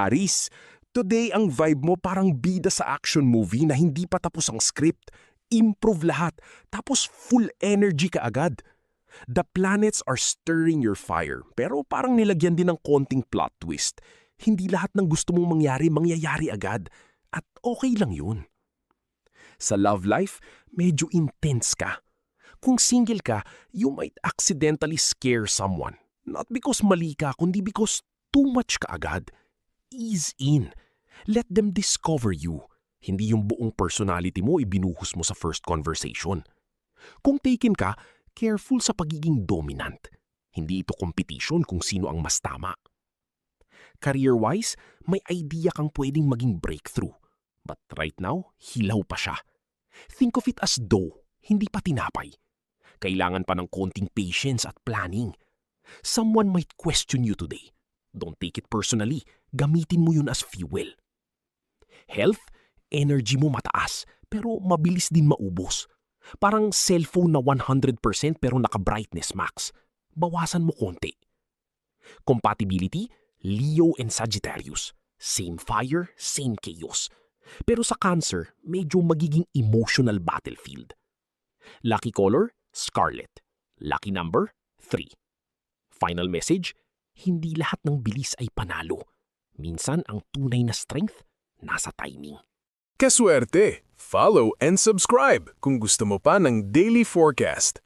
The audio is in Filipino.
Aris, today ang vibe mo parang bida sa action movie na hindi pa tapos ang script. Improve lahat, tapos full energy ka agad. The planets are stirring your fire, pero parang nilagyan din ng konting plot twist. Hindi lahat ng gusto mong mangyari, mangyayari agad. At okay lang yun. Sa love life, medyo intense ka. Kung single ka, you might accidentally scare someone. Not because mali ka, kundi because too much ka agad. Ease in. Let them discover you. Hindi yung buong personality mo ibinuhos mo sa first conversation. Kung taken ka, careful sa pagiging dominant. Hindi ito competition kung sino ang mas tama. Career-wise, may idea kang pwedeng maging breakthrough. But right now, hilaw pa siya. Think of it as dough, hindi pa tinapay. Kailangan pa ng konting patience at planning. Someone might question you today. Don't take it personally. Gamitin mo yun as fuel. Health, energy mo mataas, pero mabilis din maubos. Parang cellphone na 100% pero naka-brightness max. Bawasan mo konti. Compatibility, Leo and Sagittarius. Same fire, same chaos. Pero sa Cancer, medyo magiging emotional battlefield. Lucky color, scarlet. Lucky number, 3. Final message, hindi lahat ng bilis ay panalo. Minsan ang tunay na strength nasa timing. Kaswerte! Follow and subscribe kung gusto mo pa ng daily forecast.